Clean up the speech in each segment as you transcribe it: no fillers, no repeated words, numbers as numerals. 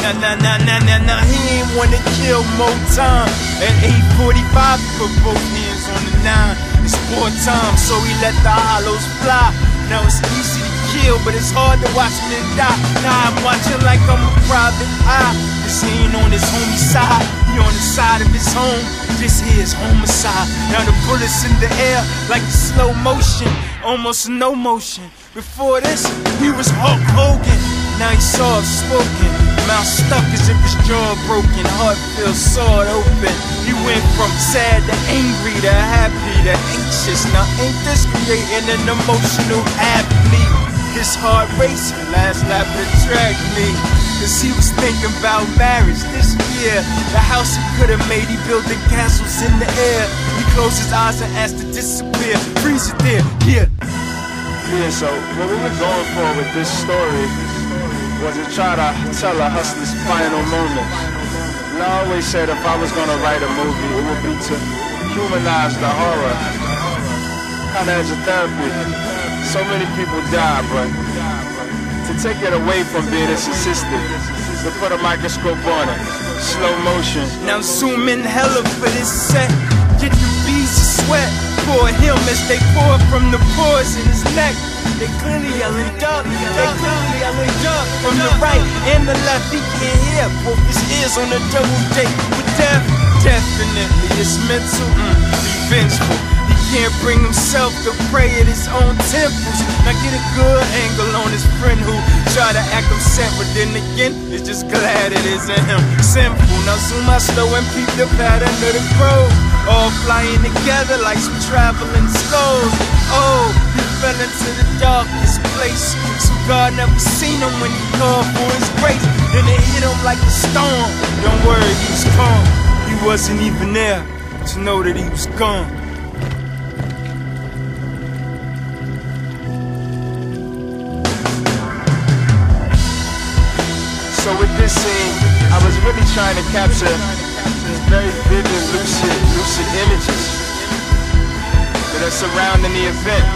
Now he ain't wanna kill more time. At 8:45, he put both hands on the 9. It's wartime, so he let the hollows fly. Now it's easy to kill, but it's hard to watch me die. Now I'm watching like I'm a private eye. This ain't on his homie side, he on the side of his home. This here is homicide. Now the bullets in the air like the slow motion, almost no motion. Before this, he was Hulk Hogan. Now he's soft-spoken, mouth stuck as if his jaw broken, heart feels sawed open. He went from sad to angry to happy to anxious. Now ain't this creating an emotional athlete? His heart racing, last lap of the track me. Cause he was thinking about marriage this year. The house he could've made, he building castles in the air. He closed his eyes and asked to disappear. Freeze it there, yeah. Yeah, so what we were going for with this story was to try to tell a hustler's final moment. And I always said if I was gonna write a movie, it would be to humanize the horror, kinda as a therapy. So many people die, but to take it away from being a statistic, to put a microscope on it, slow motion. Now zoom in hella for this set, get the beads of sweat, pour him as they pour from the pores in his neck. They clearly yelling duck, they clearly yelling duck. From the right and the left, he can't hear. Both his ears on a double date with death. Definitely, it's mental, vengeful. He can't bring himself to pray at his own temples. Now get a good angle on his friend who try to act upset, but then again, it's just glad it isn't him. Simple, now zoom out slow and peep the pattern of the crows, all flying together like some traveling skulls. Oh, he fell into the darkest place, so God never seen him when he called for his grace. Then it hit him like a storm. Don't worry, he was calm. He wasn't even there to know that he was gone. So with this scene, I was really trying to capture these very vivid, lucid images that are surrounding the event.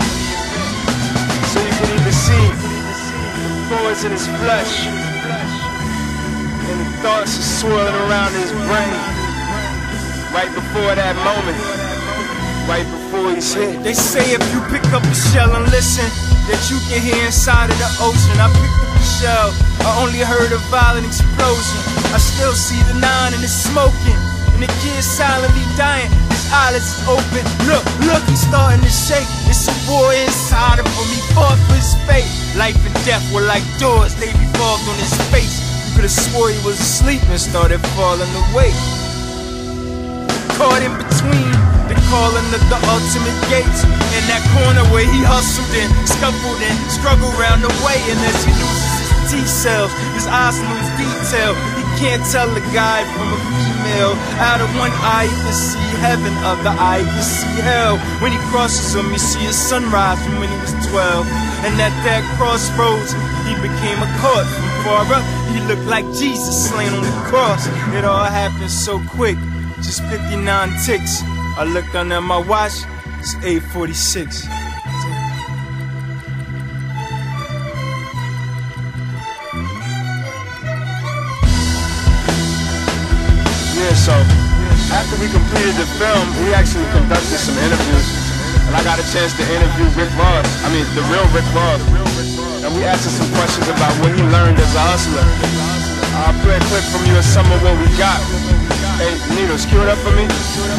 So you can even see the thoughts in his flesh, and the thoughts are swirling around his brain right before that moment, right before he's hit. They say if you pick up a shell and listen, that you can hear inside of the ocean. I picked up the shell, I only heard a violent explosion. I still see the 9 and it's smoking, and the kid silently dying. His eyelids is open. Look, he's starting to shake. It's a war inside of him. He fought for his fate. Life and death were like doors, they revolved on his face. You could've swore he was asleep and started falling away. Caught in between the calling of the ultimate gates, in that corner where he hustled and scuffled and struggled round the way. And as he loses his T-cells, his eyes lose detail. He can't tell a guy from a female. Out of one eye he can see heaven, other eye he can see hell. When he crosses them, you see a sunrise from when he was 12. And at that crossroads, he became a court. From far up, he looked like Jesus slain on the cross. It all happened so quick, just 59 ticks. I looked down at my watch, it's 8:46. Yeah, so after we completed the film, we actually conducted some interviews, and I got a chance to interview Rick Ross, the real Rick Ross, and we asked him some questions about what he learned as a hustler. I'll play a clip from you of some of what we got. Hey, Needlz, cue it up for me.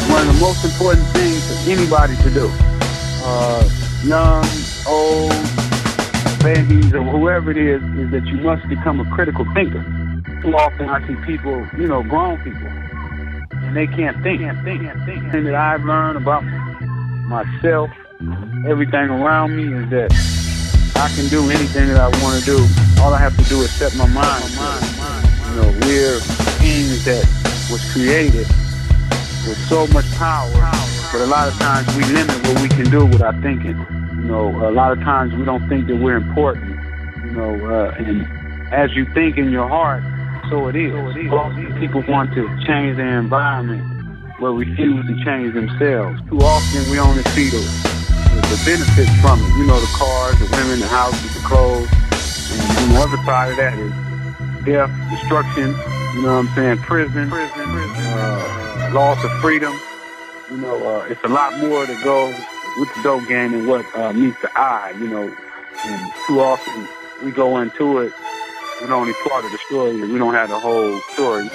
One of the most important things for anybody to do, young, old, babies, or whoever it is that you must become a critical thinker. Too often I see people, grown people, and they can't think. And that I've learned about myself, everything around me, is that I can do anything that I want to do. All I have to do is set my mind. We're beings that was created with so much power, but a lot of times we limit what we can do with our thinking. A lot of times we don't think that we're important. And as you think in your heart, so it is. People want to change their environment, but refuse to change themselves. Too often we only see the benefits from it. The cars, the women, the houses, the clothes. And the other side of that is death, destruction, you know what I'm saying, prison, loss of freedom. You know, it's a lot more to go with the dope game than what meets the eye, you know. And too often we go into it with only part of the story and we don't have the whole story.